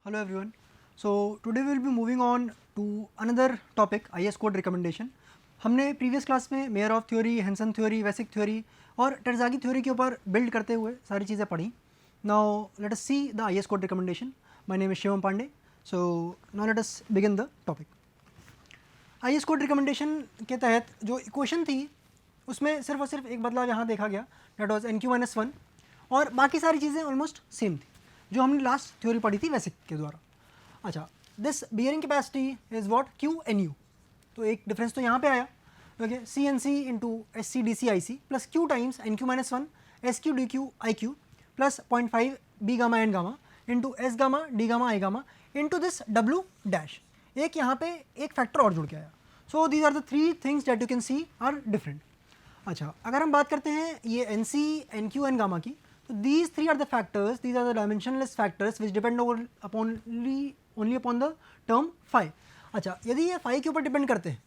Hello everyone. So today we will be moving on to another topic, IS code recommendation. हमने previous class में Meyerhof theory, Hansen theory, Vesic theory और Terzaghi theory के ऊपर build करते हुए सारी चीज़ें पढ़ी. Now let us see the IS code recommendation. My name is Shivam Pandey. So now let us begin the topic. IS code recommendation के तहत जो इक्वेशन थी उसमें सिर्फ और सिर्फ एक बदलाव यहाँ देखा गया, डेट वॉज NQ-1 और बाकी सारी चीज़ें ऑलमोस्ट सेम थी जो हमने लास्ट थ्योरी पढ़ी थी वेसिक के द्वारा. अच्छा, this bearing capacity is what QNU. तो एक डिफरेंस तो यहाँ पे आया, okay, CNC into SC/DC/IC plus Q times NQ-1 SQ/DQ/IQ plus 0.5 B gamma N gamma into S gamma D gamma I gamma into this W dash. एक यहाँ पे एक फैक्टर और जुड़ के आया. So these are the three things that you can see are different. अच्छा, अगर हम बात करते हैं ये NC, NQ एंड गामा की, तो these three are the factors, these are the dimensionless factors which depend only upon the term phi. अच्छा, यदि ये phi के ऊपर डिपेंड करते हैं,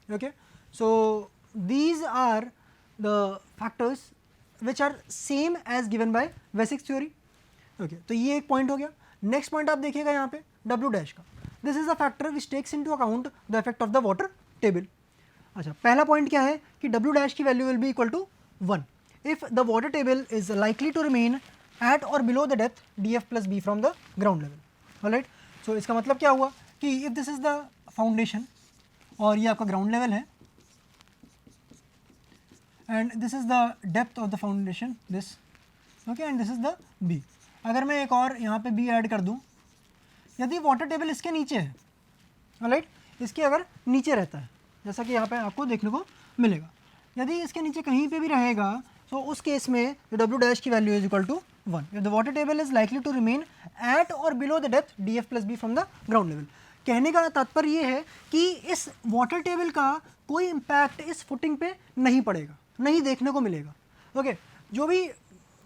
okay, so these are the factors which are same as given by Vesic theory. Okay, तो ये एक पॉइंट हो गया. नेक्स्ट पॉइंट आप देखिएगा यहाँ पे W डैश का. This is the factor which takes into account the effect of the water table. अच्छा, पहला पॉइंट क्या है कि W डैश की value will be equal to 1 if the water table is likely to remain at or below the depth df plus b from the ground level. Alright, so इसका मतलब क्या हुआ कि if this is the foundation और ये आपका ground level है and this is the depth of the foundation, this, okay, and this is the b. अगर मैं एक और यहाँ पे b ऐड कर दूँ, यदि वाटर टेबल इसके नीचे है, राइट, इसके अगर नीचे रहता है जैसा कि यहाँ पे आपको देखने को मिलेगा, यदि इसके नीचे कहीं पे भी रहेगा तो उस केस में W डैश की value is equal to 1 if the water table is likely to remain at और below the depth DF plus B from the ground level. कहने का तात्पर्य ये है कि इस वाटर टेबल का कोई इम्पैक्ट इस फुटिंग पे नहीं पड़ेगा, नहीं देखने को मिलेगा. ओके, जो भी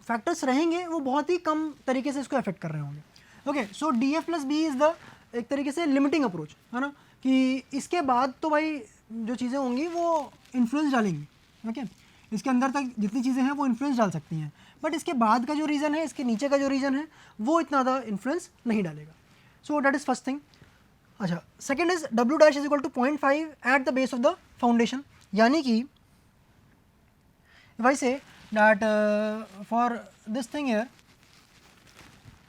फैक्टर्स रहेंगे वो बहुत ही कम तरीके से इसको अफेक्ट कर रहे होंगे. Okay, so DF plus B is the एक तरीके से लिमिटिंग अप्रोच है ना, कि इसके बाद तो भाई जो चीज़ें होंगी वो इन्फ्लुएंस डालेंगी. ओके, इसके अंदर तक जितनी चीज़ें हैं वो इन्फ्लुएंस डाल सकती हैं, बट इसके बाद का जो रीज़न है, इसके नीचे का जो रीज़न है, वो इतना ज़्यादा इन्फ्लुएंस नहीं डालेगा. So that is first thing. अच्छा, second is W dash is equal to 0.5 at the base of the foundation. यानी कि if I say that for this thing here,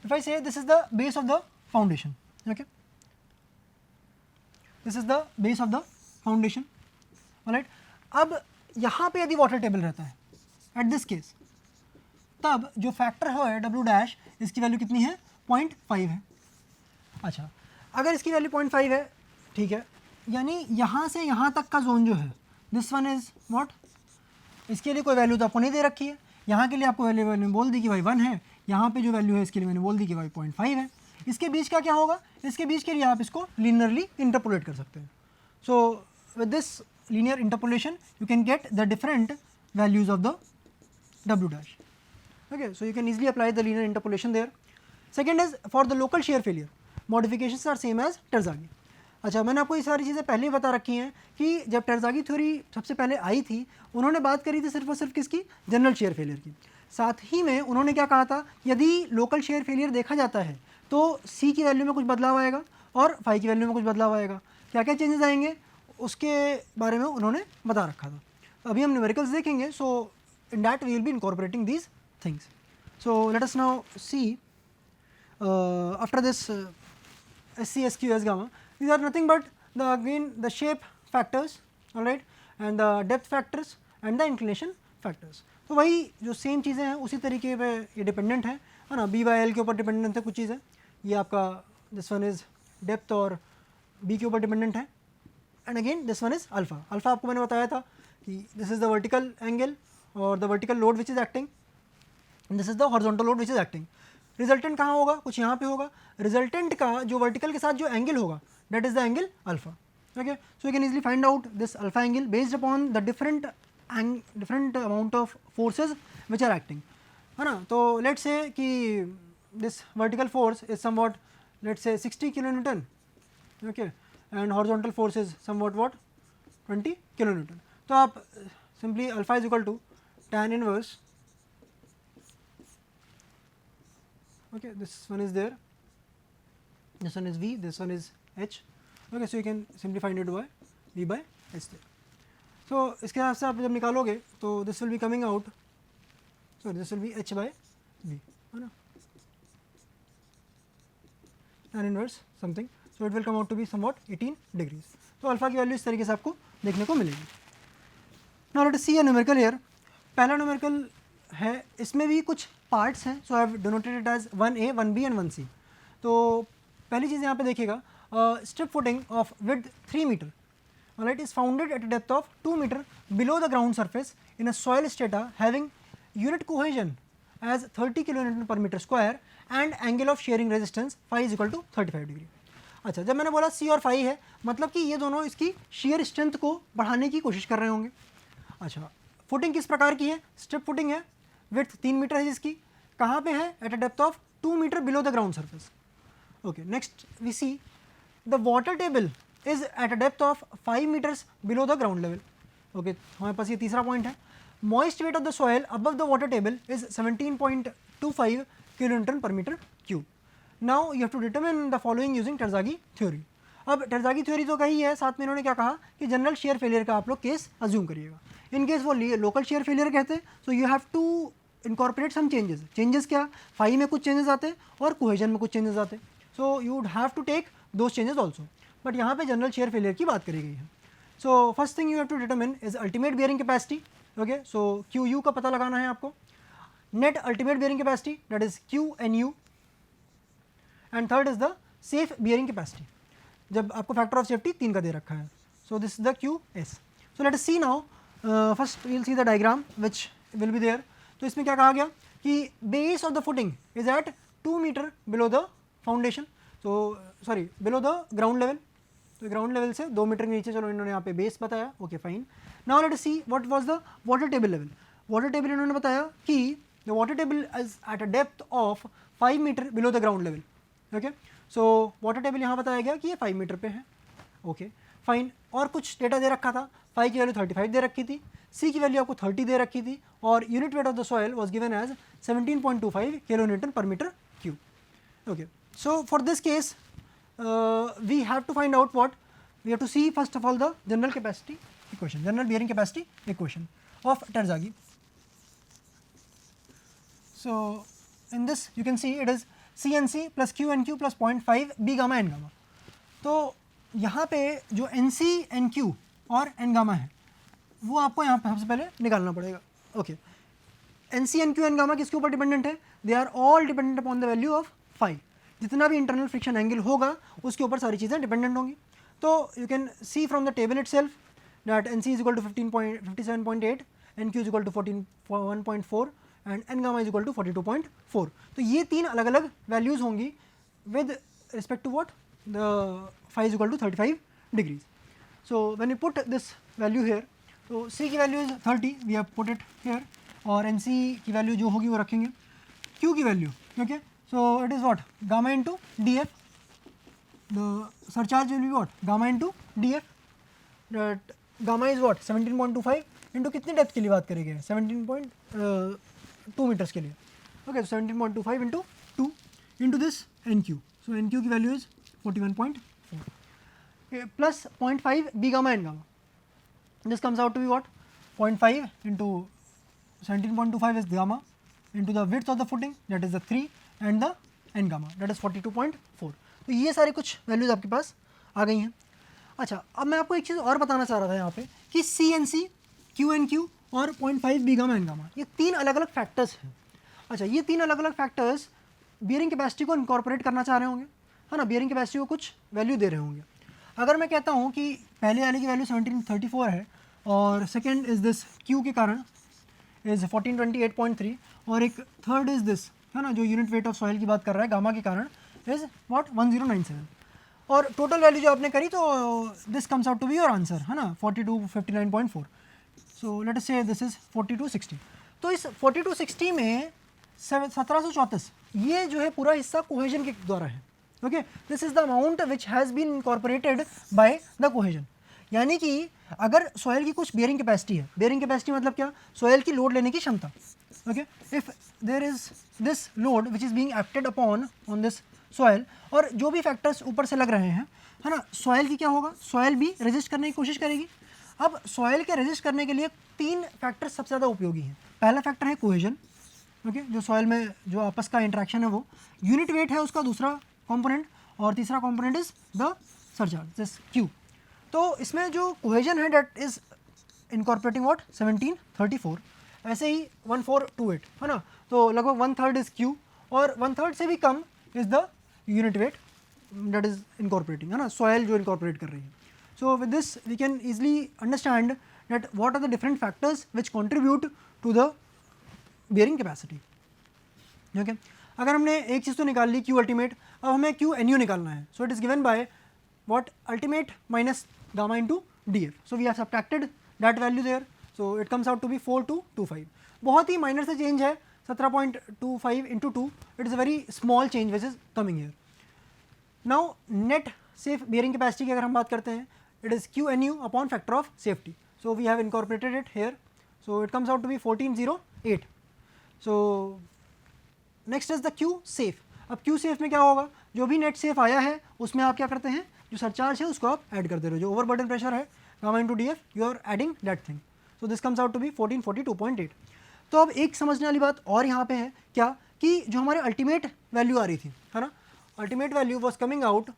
if I say this is the base of the foundation, okay, this is the base of the foundation. Alright, अब यहाँ पे यदि water table रहता है at this case, तब जो factor है W dash, इसकी वैल्यू कितनी है? 0.5 है. अच्छा, अगर इसकी वैल्यू 0.5 है, ठीक है, यानी यहाँ से यहाँ तक का जोन जो है, दिस वन इज व्हाट, इसके लिए कोई वैल्यू तो आपको नहीं दे रखी है. यहाँ के लिए आपको वैल्यू बोल दी कि भाई 1 है, यहाँ पे जो वैल्यू है इसके लिए मैंने बोल दी कि भाई 0.5 है. इसके बीच का क्या होगा? इसके बीच के लिए आप इसको लीनियरली इंटरपोलेट कर सकते हैं. सो with this linear interpolation you can get the different values of the W dash. Okay, so you can easily apply the linear interpolation there. Second is for the local shear failure, modifications are same as टेरज़ागी. अच्छा, मैंने आपको ये सारी चीज़ें पहले ही बता रखी हैं कि जब टेरज़ागी थ्योरी सबसे पहले आई थी, उन्होंने बात करी थी सिर्फ और सिर्फ किसकी? जनरल शेयर फेलियर की. साथ ही में उन्होंने क्या कहा था, यदि लोकल शेयर फेलियर देखा जाता है तो C की वैल्यू में कुछ बदलाव आएगा और फाई की वैल्यू में कुछ बदलाव आएगा. क्या क्या चेंजेस आएंगे उसके बारे में उन्होंने बता रखा था. अभी हम न्यूमेरिकल्स देखेंगे, so in that we will be incorporating these things. So let us now see after this SC, SQ, S gamma, these are nothing but the shape factors, alright, and the depth factors and the inclination factors. तो वही जो same चीज़ें हैं उसी तरीके पे ये dependent है ना, B/L के ऊपर डिपेंडेंट है कुछ चीज़ें. ये आपका दिस वन इज़ डेप्थ और B के ऊपर डिपेंडेंट है. And again this one is alpha. Alpha आपको मैंने बताया था कि this is the vertical angle और the vertical load which is acting, this is the horizontal load which is acting. Resultant कहाँ होगा? कुछ यहाँ पे होगा. रिजल्टेंट का जो वर्टिकल के साथ जो एंगल होगा, that is the angle alpha. Okay, so you can easily find out this alpha angle based upon the different amount of forces which are acting, है ना. तो लेट्स से कि this vertical force is somewhat, let's say 60 kN, okay, and horizontal force is somewhat what 20 kN. तो आप simply alpha is equal to tan inverse, okay, this one is there, this one is V, this one is H. Okay, so you can simply find it by V by H there. So इसके हिसाब से आप जब निकालोगे तो this will be coming out, sorry, this will be H by V, है ना, tan inverse something, so it will come out to be somewhat 18 degrees. तो अल्फा की वैल्यू इस तरीके से आपको देखने को मिलेगी. Now let us see a numerical here. पहला न्यूमेरिकल है, इसमें भी कुछ पार्ट्स हैं, so I have denoted it as 1A, 1B and 1C. तो पहली चीज़ यहाँ पे देखिएगा, strip footing of width 3 metre, alright, is founded at a depth of 2 metre below the ground surface in a soil strata having unit cohesion as 30 kilonewton per metre square and angle of shearing resistance phi is equal to 35 degree. अच्छा, जब मैंने बोला C और phi है, मतलब कि ये दोनों इसकी शेयर स्ट्रेंथ को बढ़ाने की कोशिश कर रहे होंगे. अच्छा, फुटिंग किस प्रकार की है? स्ट्रिप फुटिंग है, विड्थ 3 मीटर है जिसकी, कहाँ पे है? At a depth of 2 metre below the ground surface. Okay, next we see the water table is at a depth of 5 metres below the ground level. Okay, हमारे पास ये तीसरा पॉइंट है. Moist weight of the soil above the water table is 17.25 kilonewton per metre cube. Now you have to determine the following using Terzaghi theory. अब Terzaghi theory तो कही है, साथ में इन्होंने क्या कहा कि जनरल शेयर फेलियर का आप लोग केस अज्यूम करिएगा. इन केस वो लोकल शेयर फेलियर कहते हैं, so you have to incorporate some changes. Changes क्या? फाई में कुछ चेंजेस आते हैं और कोहेजन में कुछ चेंजेस आते हैं, so you would have to take those changes also. But यहाँ पे जनरल शेयर फेलियर की बात करी गई है. So first thing you have to determine is ultimate bearing capacity. Okay, so q u का पता लगाना है आपको. Net ultimate bearing capacity, that is q n u. And third is the safe bearing capacity, जब आपको factor of safety 3 का दे रखा है. So this is the Q S. So let us see now, first we will see the diagram which will be there. तो इसमें क्या कहा गया कि base of the footing is at 2 metre below the foundation, तो sorry below the ground level. तो ground level से 2 metre के नीचे, चलो इन्होंने यहाँ पे बेस बताया. Okay, fine. Now let us see what was the water table level. Water table इन्होंने बताया कि the water table is at a depth of 5 meter below the ground level. Okay, so water table यहाँ बताया गया कि ये 5 meter पे है. Okay, fine. और कुछ डेटा दे रखा था. फाई की वैल्यू 35 दे रखी थी, सी की वैल्यू आपको 30 दे रखी थी, और unit weight of the soil was given as 17.25 kilo newton per metre cube. Okay, so for this case we have to find out what we have to see first of all the general capacity equation, general bearing capacity equation of Terzaghi. So in this you can see it is CNC plus QNQ plus 0.5 B gamma N gamma. तो यहाँ पे जो NC NQ और N gamma है वो आपको यहाँ पे सबसे पहले निकालना पड़ेगा. Okay, NC NQ N gamma किसके ऊपर डिपेंडेंट है? They are all dependent upon the value of phi. जितना भी इंटरनल फ्रिक्शन एंगल होगा उसके ऊपर सारी चीज़ें डिपेंडेंट होंगी. तो you can see from the table itself that NC is equal to 57.8, NQ is equal to 1.4 and N gamma is equal to 42.4. तो ये 3 अलग अलग वैल्यूज़ होंगी with respect to what the phi is equal to 35 degrees. So when you put this value here, तो C की value is 30, we have put it here, और N C की value जो होगी वो रखेंगे. क्यू की value, okay, so it is what gamma into D F. The surcharge will be what gamma into D F. That gamma is what 17.25 into कितनी depth के लिए बात करेंगे? 17.2 मीटर्स के लिए. Okay, 17.25 into 2 into this N Q. So N Q की value is 41.4 plus 0.5 B gamma N gamma. This comes out to be what 0.5 into 17.25 is gamma into the width of the footing that is the 3 and the N gamma that is 42.4. तो ये सारे कुछ values आपके पास आ गई हैं. अच्छा, अब मैं आपको एक चीज़ और बताना चाह रहा था यहाँ पे कि CNC, QNQ और 0.5 बी गामा एन गामा, ये 3 अलग अलग फैक्टर्स हैं. अच्छा, ये 3 अलग अलग फैक्टर्स बियरिंग कैपेसिटी को इनकॉर्पोरेट करना चाह रहे होंगे, है ना, बियरिंग कैपेसिटी को कुछ वैल्यू दे रहे होंगे. अगर मैं कहता हूँ कि पहले वाले की वैल्यू 1734 है और सेकेंड इज़ दिस Q के कारण इज़ 1428.3 और एक थर्ड इज़ दिस, है ना, जो यूनिट वेट ऑफ सॉइल की बात कर रहा है गामा के कारण इज़ व्हाट 1097, और टोटल वैल्यू जो आपने करी तो this comes out to be your answer, है ना, 4259.4. सो लेट अस से दिस इज 4260. तो इस 4260 में 1734 ये जो है पूरा हिस्सा कोहेजन के द्वारा है. Okay, this is the amount which has been incorporated by the cohesion. यानी कि अगर सॉइल की कुछ बियरिंग कैपेसिटी है, बियरिंग कैपेसिटी मतलब क्या? सॉइल की लोड लेने की क्षमता. Okay, if there is this load which is being acted upon on this soil, और जो भी फैक्टर्स ऊपर से लग रहे हैं, है ना, सॉयल की क्या होगा, सॉयल भी रेजिस्ट करने की कोशिश करेगी। अब सॉयल के रेजिस्ट करने के लिए 3 फैक्टर्स सबसे ज़्यादा उपयोगी हैं। पहला फैक्टर है कोहेजन, ओके, जो सॉयल में जो आपस का इंट्रैक्शन है वो, यूनिट वेट है उसका दूसरा कंपोनेंट, और तीसरा component is the surcharge, this Q. तो इसमें जो कोहेजन है डेट इज इनकॉर्पोरेटिंग व्हाट 1734, ऐसे ही 1428, है ना, तो लगभग 1/3 इज क्यू, और 1/3 से भी कम is the unit weight that is incorporating, है ना, soil जो incorporate कर रही है. So with this we can easily understand that what are the different factors which contribute to the bearing capacity. Okay, अगर हमने एक चीज़ तो निकाल ली Q ultimate, अब हमें Q nu निकालना है. So it is given by what ultimate minus gamma into df. So we have subtracted that value there. So it comes out to be 4225. बहुत ही minor से change है, 17.25 into 2. It is a very small change which is coming here. Now net safe bearing capacity की अगर हम बात करते हैं, it is QNU upon factor of safety. So we have incorporated it here. So it comes out to be 1408. So next is the Q safe. अब Q safe में क्या होगा, जो भी net safe आया है उसमें आप क्या करते हैं, जो सरचार्ज है उसको आप ऐड करते रहो, जो overburden pressure है gamma into df, you are adding that thing. So this comes out to be 1442.8. तो अब एक समझने वाली बात और यहाँ पे है क्या, कि जो हमारे अल्टीमेट वैल्यू आ रही थी, है ना, ultimate value was coming out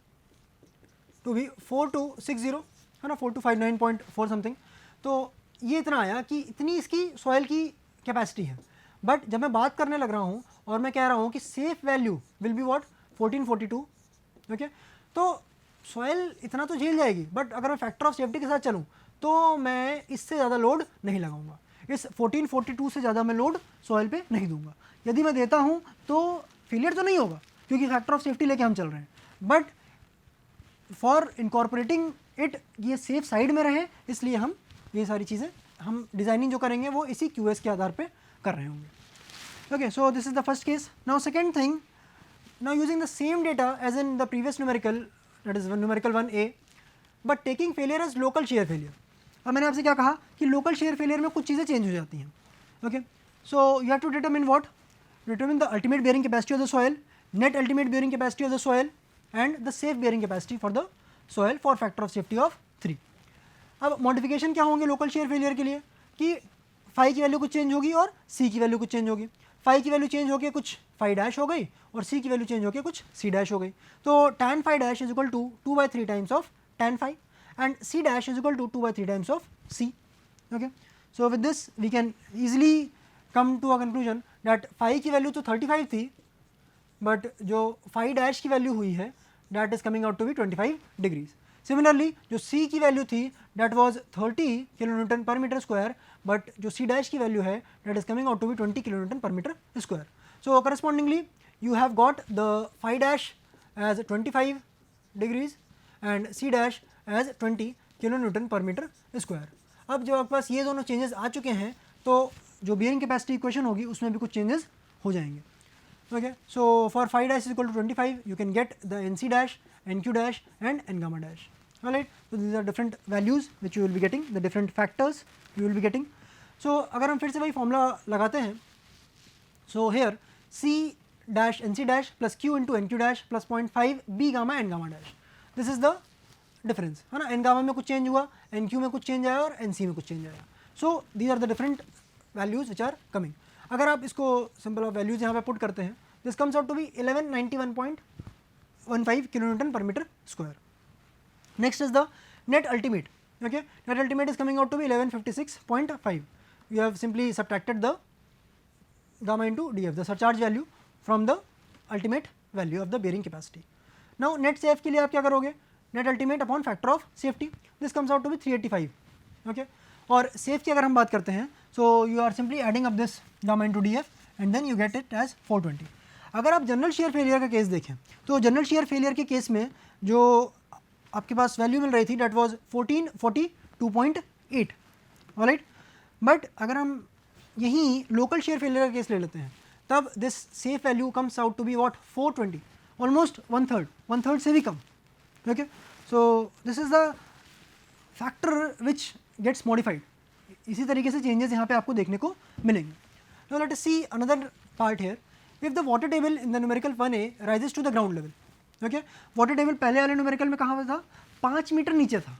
to be 4260, है ना, 4259.4 समथिंग. तो ये इतना आया कि इतनी इसकी सॉइल की कैपेसिटी है. बट जब मैं बात करने लग रहा हूँ और मैं कह रहा हूँ कि safe value will be what 1442, okay, तो सॉइल इतना तो झेल जाएगी, बट अगर मैं फैक्टर ऑफ सेफ्टी के साथ चलूँ तो मैं इससे ज़्यादा लोड नहीं लगाऊंगा, इस 1442 से ज़्यादा मैं लोड सॉइल पे नहीं दूंगा. यदि मैं देता हूँ तो फेलियर तो नहीं होगा क्योंकि फैक्टर ऑफ सेफ्टी लेके हम चल रहे हैं, बट फॉर इनकॉर्पोरेटिंग इट ये सेफ साइड में रहे, इसलिए हम ये सारी चीज़ें हम डिज़ाइनिंग जो करेंगे वो इसी QS के आधार पे कर रहे होंगे. Okay, so this is the first case. Now second thing, now using the same data as in the previous numerical, that is numerical 1A, but taking failure as local shear failure. अब मैंने आपसे क्या कहा कि local shear failure में कुछ चीज़ें change हो जाती हैं. Okay, so you have to determine what, determine the ultimate bearing capacity of the soil, net ultimate bearing capacity of the soil and the safe bearing capacity for the soil for factor of safety of 3. अब modification क्या होंगे local shear failure के लिए, कि phi की value कुछ change होगी और सी की वैल्यू कुछ चेंज होगी. फाई की वैल्यू चेंज होकर कुछ फाई डैश हो गई और सी की वैल्यू चेंज होकर कुछ सी डैश हो गई. तो tan phi dash is equal to 2/3 times of tan phi and C dash is equal to 2/3 times of C. Okay, so with this we can easily come to a conclusion that phi की value तो 35 थी, but जो phi dash की value हुई है that is coming out to be 25 degrees. Similarly जो C की value थी that was 30 kilo newton per metre square, but जो सी डैश की वैल्यू है that is coming out to be 20 kilo newton per metre square. So correspondingly you have got the phi dash as 25 degrees and C dash as 20 kilo newton per metre square. अब जब आपके पास ये दोनों changes आ चुके हैं तो जो bearing capacity equation होगी उसमें भी कुछ चेंजेस हो जाएंगे. Okay, so for phi dash is equal to 25, you can get the NC dash, NQ dash and N gamma dash. Alright, so these are different values which you will be getting, the different factors you will be getting. So अगर हम फिर से वही formula लगाते हैं, so here C dash NC dash plus Q into NQ dash plus 0.5 B gamma N gamma dash. This is the difference, है ना. N gamma में कुछ चेंज हुआ, NQ में कुछ चेंज आया और NC में कुछ चेंज आया. So these are the different values which are coming. अगर आप इसको सिंपल ऑफ वैल्यूज यहाँ पे पुट करते हैं, this comes out to be 1191.15 kilo newton per metre square. Next is the net ultimate. Okay, net ultimate is coming out to be 1156.5. You have simply subtracted the gamma into DF, the surcharge value from the ultimate value of the bearing capacity. Now net safe के लिए आप क्या करोगे, net ultimate upon factor of safety, this comes out to be 385. Okay, और safe की अगर हम बात करते हैं, so you are simply adding up this gamma into DF and then you get it as 420. अगर आप जनरल शेयर फेलियर का केस देखें तो जनरल शेयर फेलियर के केस में जो आपके पास वैल्यू मिल रही थी दैट वाज 1442.8. ऑलराइट, बट अगर हम यहीं लोकल शेयर फेलियर का केस ले लेते हैं तब this safe value comes out to be what 420, almost 1/3 से भी कम. Okay, so this is the factor which gets modified. इसी तरीके से चेंजेस यहाँ पे आपको देखने को मिलेंगे. Now let us see another part here. If the water table in the numerical 1A rises to the ground level, okay, water table पहले वाले न्यूमेरिकल में कहाँ था, 5 मीटर नीचे था,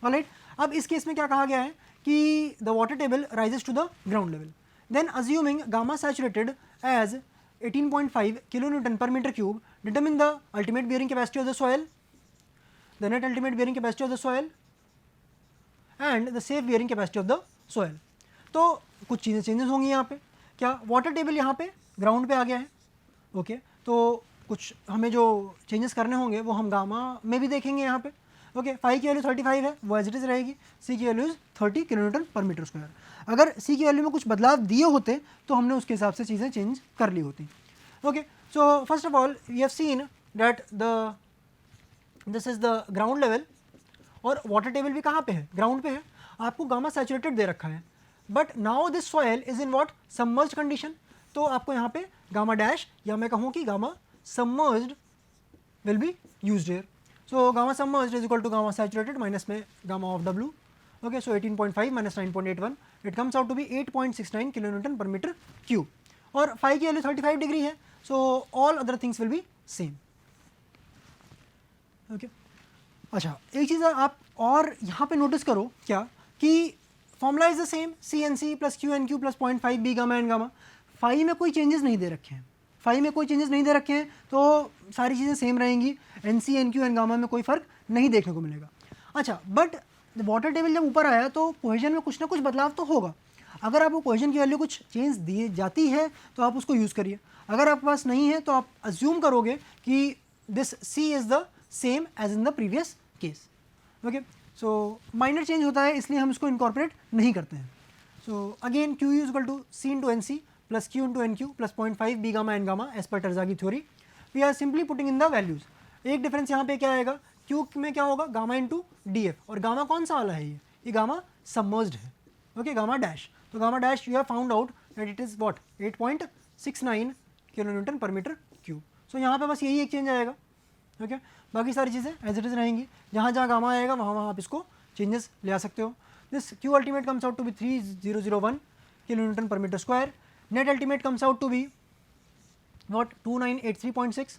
ऑलराइट। अब इस केस में क्या कहा गया है कि the water table rises to the ground level, then assuming gamma saturated as 18.5 kilonewton per meter cube, determine the ultimate bearing capacity of the soil, the net ultimate bearing capacity of the soil and the safe bearing capacity of the soil। तो कुछ चीज़ें changes होंगी यहाँ पे, क्या water table यहाँ पे ground पे आ गया है, ओके तो कुछ हमें जो चेंजेस करने होंगे वो हम गामा में भी देखेंगे यहाँ पे, ओके। फाई की वैल्यू 35 है, वो एज इट इज़ रहेगी, सी की value 30 kilonewton per meter square। अगर सी की वैल्यू में कुछ बदलाव दिए होते तो हमने उसके हिसाब से चीज़ें चेंज कर ली होती, okay. So first of all we have seen that this is the ground level, और वाटर टेबल भी कहाँ पे है, ग्राउंड पे है, आपको गामा सैचुरेटेड दे रखा है, but now this soil is in what, submerged condition, तो आपको यहाँ पे गामा डैश या मैं कहूँ कि gamma submerged will be used here. So gamma submerged is equal to gamma saturated minus में gamma of W, okay, so 18.5 minus 9.81, it comes out to be 8.69 kilonewton per meter cube, और phi की value 35 degree है, so all other things will be same, okay। अच्छा, एक चीज़ आप और यहाँ पे नोटिस करो क्या कि formula is the same, C N C plus Q N Q plus 0.5 B gamma N gamma, phi में कोई चेंजेस नहीं दे रखे हैं, फाई में कोई चेंजेस नहीं दे रखे हैं तो सारी चीज़ें सेम रहेंगी, N C N Q N gamma में कोई फ़र्क नहीं देखने को मिलेगा। अच्छा, बट वाटर टेबल जब ऊपर आया तो कोहेजन में कुछ ना कुछ बदलाव तो होगा, अगर आपको कोहेजन की वैल्यू कुछ चेंज दी जाती है तो आप उसको यूज़ करिए, अगर आपके पास नहीं है तो आप अज्यूम करोगे कि this C is the same as in the previous case, okay. So minor change होता है इसलिए हम इसको इनकॉर्पोरेट नहीं करते हैं। So again Q is equal to C into N C plus Q into N Q plus 0.5 B gamma N gamma as per Terzaghi की theory, we are simply putting in the values. एक difference यहाँ पे क्या आएगा, Q में क्या होगा, gamma into D F, और गामा कौन सा वाला है, ये गामा सबमर्ज्ड है, ओके, गामा डैश, तो gamma dash you have found out that it is what 8.69 kilonewton per meter cube। सो यहाँ पे बस यही एक चेंज आएगा, ओके, बाकी सारी चीज़ें एज इट इज़ रहेंगी, जहाँ जहाँ गामा आएगा वहाँ वहाँ आप इसको चेंजेस ले आ सकते हो। This Q ultimate comes out to be 3001 kilonewton per meter square, net ultimate comes out to be what 2983.6,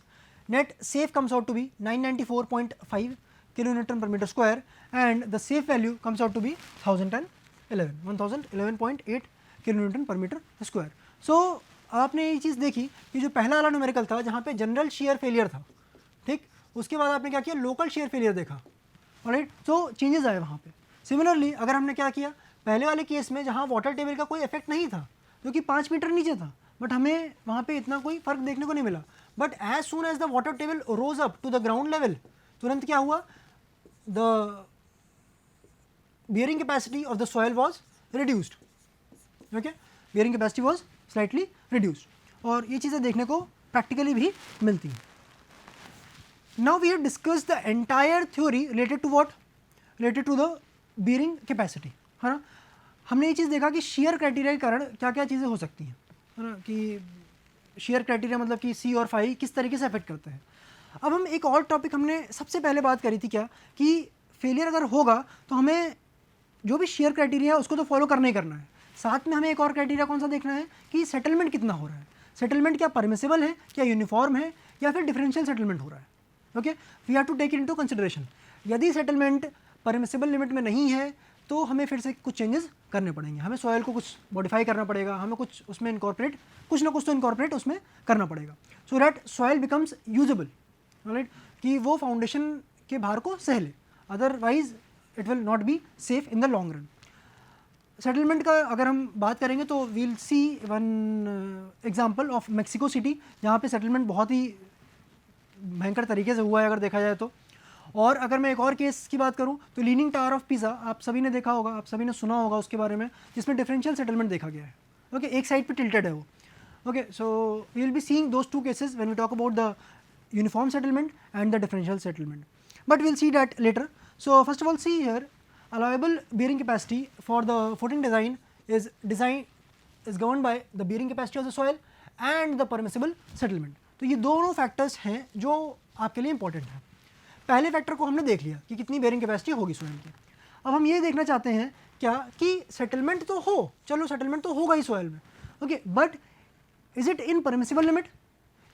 net safe comes out to be 994.5 kilonewton per meter square, and the safe value comes out to be 1011.8 kilonewton per meter square। So आपने ये चीज़ देखी कि जो पहला वाला numerical था जहाँ पे जनरल शेयर फेलियर था, ठीक, उसके बाद आपने क्या किया, लोकल शेयर फेलियर देखा, ऑलराइट, तो चेंजेस आए वहाँ पे। सिमिलरली अगर हमने क्या किया, पहले वाले केस में जहाँ वाटर टेबल का कोई इफेक्ट नहीं था क्योंकि 5 मीटर नीचे था, बट हमें वहाँ पे इतना कोई फर्क देखने को नहीं मिला, but as soon as the water table rose up to the ground level, तुरंत क्या हुआ, the bearing capacity of the soil was reduced, okay, bearing capacity was slightly reduced, और ये चीज़ें देखने को प्रैक्टिकली भी मिलती हैं। Now we have discussed the entire theory related to what, related to the bearing capacity, है ना। हमने ये चीज़ देखा कि शेयर क्राइटेरिया के कारण क्या क्या चीज़ें हो सकती हैं, है ना, कि शेयर क्राइटेरिया मतलब कि सी और फाई किस तरीके से अफेक्ट करते हैं। अब हम एक और टॉपिक हमने सबसे पहले बात करी थी क्या, कि फेलियर अगर होगा तो हमें जो भी शेयर क्राइटेरिया है उसको तो फॉलो करना ही करना है, साथ में हमें एक और क्राइटेरिया कौन सा देखना है कि सेटलमेंट कितना हो रहा है, सेटलमेंट क्या परमिसिबल है, क्या यूनिफॉर्म है, या फिर डिफरेंशियल सेटलमेंट हो रहा है, okay, we have to take it into consideration. यदि सेटलमेंट परमिसिबल लिमिट में नहीं है तो हमें फिर से कुछ चेंजेस करने पड़ेंगे, हमें सॉइल को कुछ मॉडिफाई करना पड़ेगा, हमें कुछ उसमें इनकॉर्पोरेट कुछ ना कुछ तो इनकॉर्पोरेट उसमें करना पड़ेगा, so that soil becomes usable, right, कि वो फाउंडेशन के भार को सह ले, otherwise it will not be safe in the long run. Settlement का अगर हम बात करेंगे तो we'll see one example of Mexico City, जहाँ पे सेटलमेंट बहुत ही भयंकर तरीके से हुआ है अगर देखा जाए तो। और अगर मैं एक और केस की बात करूँ तो लीनिंग टावर ऑफ पिज़ा, आप सभी ने देखा होगा, आप सभी ने सुना होगा उसके बारे में, जिसमें डिफरेंशियल सेटलमेंट देखा गया है, ओके, एक साइड पे टिल्टेड है वो, okay. So we will be seeing those two cases when we talk about the uniform settlement and the differential settlement, but we'll see that later. So first of all, see here, allowable bearing capacity for the footing design is governed by the bearing capacity of the soil and the permissible settlement। तो ये दोनों factors हैं जो आपके लिए important हैं। पहले factor को हमने देख लिया कि कितनी बेयरिंग कैपेसिटी होगी सोइल की। अब हम ये देखना चाहते हैं क्या कि सेटलमेंट तो हो, चलो सेटलमेंट तो होगा ही सोइल में, okay, but is it in permissible limit,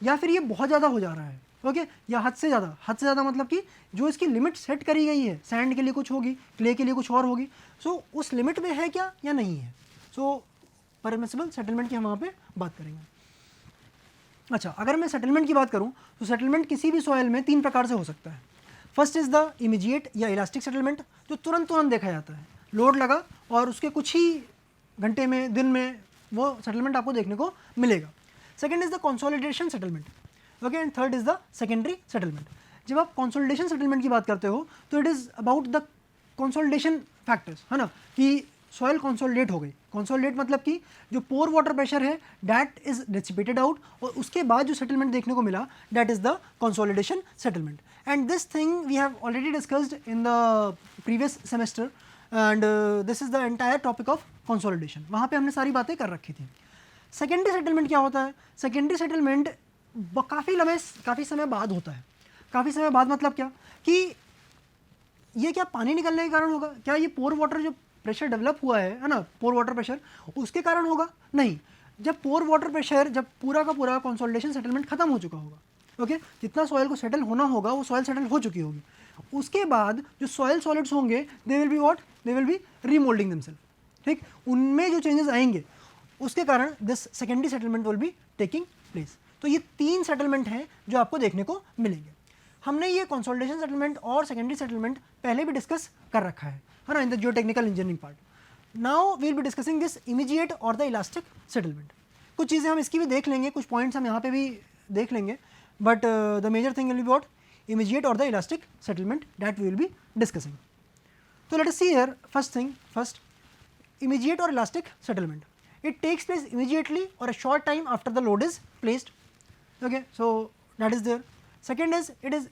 या फिर ये बहुत ज़्यादा हो जा रहा है, ओके, या हद से ज़्यादा मतलब कि जो इसकी लिमिट सेट करी गई है, सैंड के लिए कुछ होगी, क्ले के लिए कुछ और होगी, सो उस लिमिट में है क्या या नहीं है, सो परमिसिबल सेटलमेंट की हम वहाँ पे बात करेंगे। अच्छा, अगर मैं सेटलमेंट की बात करूँ तो सेटलमेंट किसी भी सॉइल में 3 प्रकार से हो सकता है। फर्स्ट इज़ द इमीडिएट या इलास्टिक सेटलमेंट, जो तुरंत देखा जाता है, लोड लगा और उसके कुछ ही घंटे में, दिन में वो सेटलमेंट आपको देखने को मिलेगा। Second is the consolidation settlement, okay, and third is the secondary settlement. जब आप कंसोलिडेशन सेटलमेंट की बात करते हो तो it is about the consolidation factors, है ना, कि सॉइल कंसोलिडेट हो गई। कंसोलिडेट मतलब कि जो पोर वाटर प्रेशर है दैट इज डिसिपेटेड आउट, और उसके बाद जो सेटलमेंट देखने को मिला that is the consolidation settlement. And this thing we have already discussed in the previous semester, and this is the entire topic of consolidation. वहाँ पे हमने सारी बातें कर रखी थी। सेकेंडरी सेटलमेंट क्या होता है? सेकेंडरी सेटलमेंट काफ़ी समय बाद होता है। काफ़ी समय बाद मतलब क्या कि ये क्या पानी निकलने के कारण होगा? क्या ये पोर वाटर जो प्रेशर डेवलप हुआ है ना, पोर वाटर प्रेशर, उसके कारण होगा? नहीं। जब पोर वाटर प्रेशर, जब पूरा का पूरा कंसोलिडेशन सेटलमेंट खत्म हो चुका होगा, ओके, जितना सॉइल को सेटल होना होगा वो सॉइल सेटल हो चुकी होगी, उसके बाद जो सॉइल सॉलिड्स होंगे they will be what, they will be remoulding themself, ठीक, उनमें जो चेंजेस आएंगे उसके कारण this secondary settlement will be taking place. तो ये 3 सेटलमेंट हैं जो आपको देखने को मिलेंगे। हमने ये कंसोलिडेशन सेटलमेंट और सेकेंडरी सेटलमेंट पहले भी डिस्कस कर रखा है ना, in the geotechnical engineering part. Now we will be discussing this immediate और द इलास्टिक सेटलमेंट। कुछ चीज़ें हम इसकी भी देख लेंगे, कुछ पॉइंट्स हम यहाँ पे भी देख लेंगे, but the major thing will be what, immediate और the elastic settlement that we will be discussing. तो let us see here first immediate or elastic settlement. It takes place immediately or a short time after the load is placed. Okay, so that is there. Second is, it is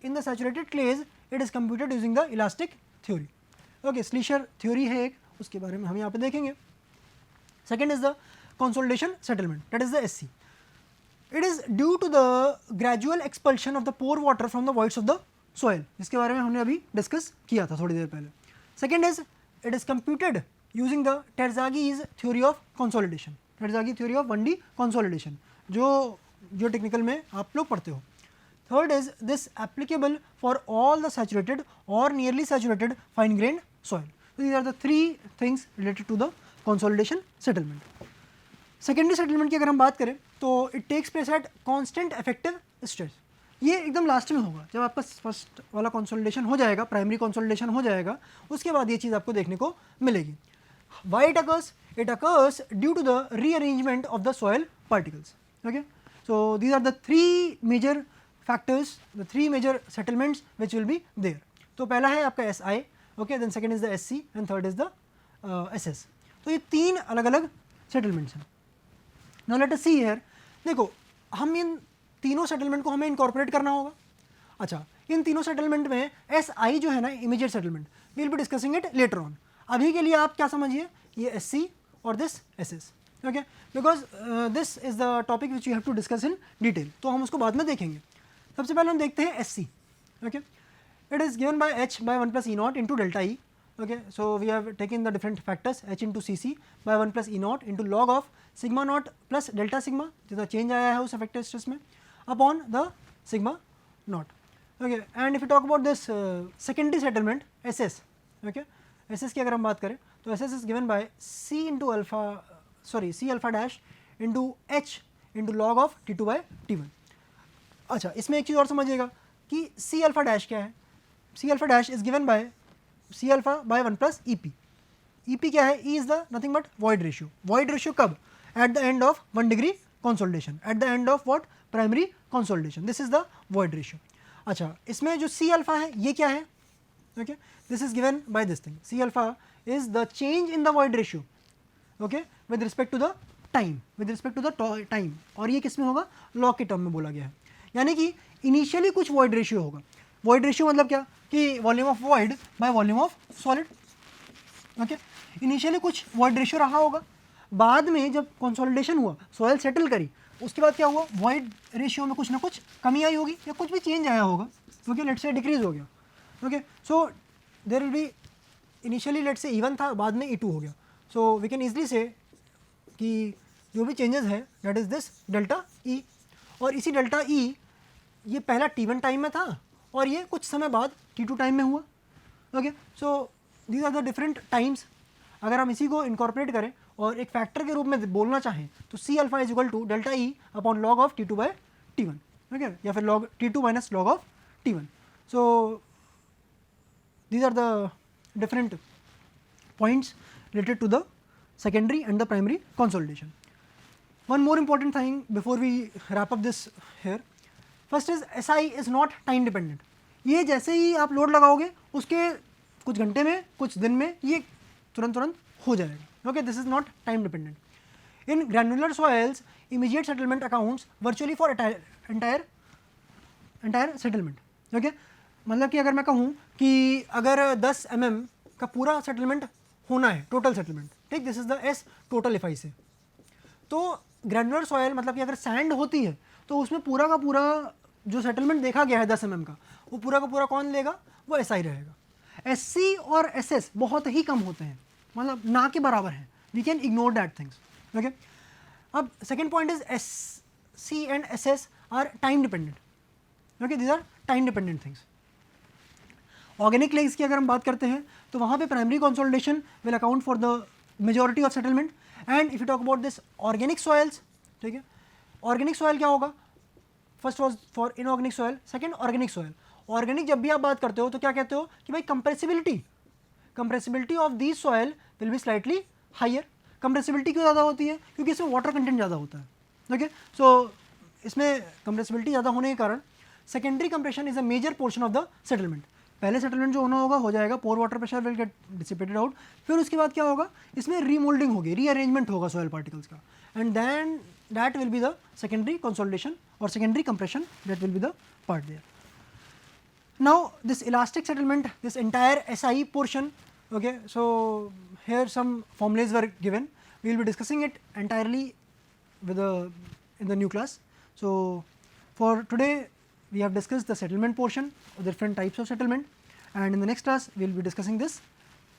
in the saturated clays, it is computed using the elastic theory. Okay, Schleicher theory है एक, उसके बारे में हम यहाँ पे देखेंगे. Second is the consolidation settlement, that is the SC. It is due to the gradual expulsion of the pore water from the voids of the soil, जिसके बारे में हमने अभी डिस्कस किया था थोड़ी देर पहले. Second is, it is computed using the Terzaghis theory of consolidation, Terzaghi theory of 1D consolidation, जो टेक्निकल में आप लोग पढ़ते हो. Third is this applicable for all the saturated or nearly saturated fine grained soil. So these are the 3 things related to the consolidation settlement. Secondary settlement की अगर हम बात करें तो it takes place at constant effective stress. ये एकदम last में होगा जब आपका फर्स्ट वाला कंसोलिडेशन हो जाएगा, प्राइमरी कंसोलिडेशन हो जाएगा, उसके बाद ये चीज़ आपको देखने को मिलेगी. Why it occurs? It occurs due to the rearrangement of the soil particles. Okay, so these are the 3 major factors, the 3 major settlements which will be there. तो पहला है आपका SI, okay, then second is the SC and third is the SS. तो ये 3 अलग अलग settlements हैं. Now let us see here. देखो, हम इन तीनों सेटलमेंट को हमें इनकॉर्पोरेट करना होगा. अच्छा, इन तीनों सेटलमेंट में SI जो है ना, immediate settlement, we will be discussing it later on. अभी के लिए आप क्या समझिए, ये SC और this SS, okay, because this is the topic which you have to discuss in detail, तो हम उसको बाद में देखेंगे. सबसे पहले हम देखते हैं SC. Okay, it is given by H by 1 plus E not into delta E. Okay, so we have taken the different factors H into CC by 1 plus E not into log of sigma not plus delta sigma, जितना change आया है उस effective stress में, upon the sigma not. Okay, and if you talk about this secondary settlement SS, okay, SS की अगर हम बात करें तो SS is given by C alpha dash into H into log of T2 by T1. अच्छा, इसमें एक चीज़ और समझिएगा कि C अल्फा डैश क्या है. C alpha dash is given by C alpha by 1 plus EP. EP क्या है? E is the nothing but void ratio. Void ratio कब? At the end of 1 degree consolidation, at the end of what, primary consolidation. This is the void ratio. अच्छा, इसमें जो C alpha है ये क्या है? Okay, this is given by this thing. C alpha is the change in the void ratio, okay, with respect to the time, और ये किस में होगा? लॉग के टर्म में बोला गया है. यानी कि इनिशियली कुछ void ratio होगा. void ratio मतलब क्या कि volume of void by volume of solid. Okay, initially कुछ void ratio रहा होगा, बाद में जब कंसोलिडेशन हुआ, सॉइल सेटल करी, उसके बाद क्या हुआ, void ratio में कुछ ना कुछ कमी आई होगी या कुछ भी चेंज आया होगा. ओके, लेट्स से डिक्रीज हो गया. Okay, so there will be initially let's say E1 था, बाद में E2 हो गया. सो वी कैन ईजली से कि जो भी चेंजेस है that is this delta E, और इसी डेल्टा E ये पहला T1 टाइम में था और ये कुछ समय बाद T2 टाइम में हुआ. Okay, so these are the different times. अगर हम इसी को इनकॉर्पोरेट करें और एक फैक्टर के रूप में बोलना चाहें तो C alpha is equal to delta E upon log of T2 by T1. Okay, या फिर log T2 minus log of T1. So these are the different points related to the secondary and the primary consolidation. One more important thing before we wrap up this here, first is SI is not time dependent. ये जैसे ही आप load लगाओगे उसके कुछ घंटे में कुछ दिन में ये तुरंत हो जाएगा. Okay, this is not time dependent. In granular soils, immediate settlement accounts virtually for entire settlement. Okay, मतलब कि अगर मैं कहूँ कि अगर 10 mm का पूरा सेटलमेंट होना है, टोटल सेटलमेंट, ठीक, this is the S total if I से, तो ग्रैनुलर सॉयल मतलब कि अगर सैंड होती है तो उसमें पूरा का पूरा जो सेटलमेंट देखा गया है 10 mm का, वो पूरा का पूरा कौन लेगा, वो एस आई रहेगा. एस सी और एस एस बहुत ही कम होते हैं, मतलब ना के बराबर हैं. We can ignore that things. Okay, अब second point is S C and S S are time dependent. Okay, these are time dependent things. Organic legs की अगर हम बात करते हैं तो वहाँ पे primary consolidation will account for the majority of settlement. And if you talk about this organic soils, ठीक है, ऑर्गेनिक सॉइल क्या होगा, first was for inorganic soil, second organic soil. Organic जब भी आप बात करते हो तो क्या कहते हो कि भाई compressibility of this soil will be slightly higher. Compressibility क्यों ज़्यादा होती है, क्योंकि इसमें वाटर कंटेंट ज़्यादा होता है. ओके, सो इसमें कंप्रेसिबिलिटी ज़्यादा होने के कारण secondary compression is a major portion of the settlement. पहले सेटलमेंट जो होना होगा हो जाएगा, pore water pressure will get dissipated out. फिर उसके बाद क्या होगा, इसमें रीमोल्डिंग होगी, रीअरेंजमेंट होगा सॉइल पार्टिकल्स का, and then that will be the secondary consolidation और secondary compression, that will be the part there. Now this elastic settlement, this entire SI portion, okay, so here some formulas were given. We will be discussing it entirely with in the new class. So for today we have discussed the settlement portion, the different types of settlement, and in the next class we will be discussing this,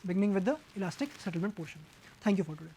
beginning with the elastic settlement portion. Thank you for today.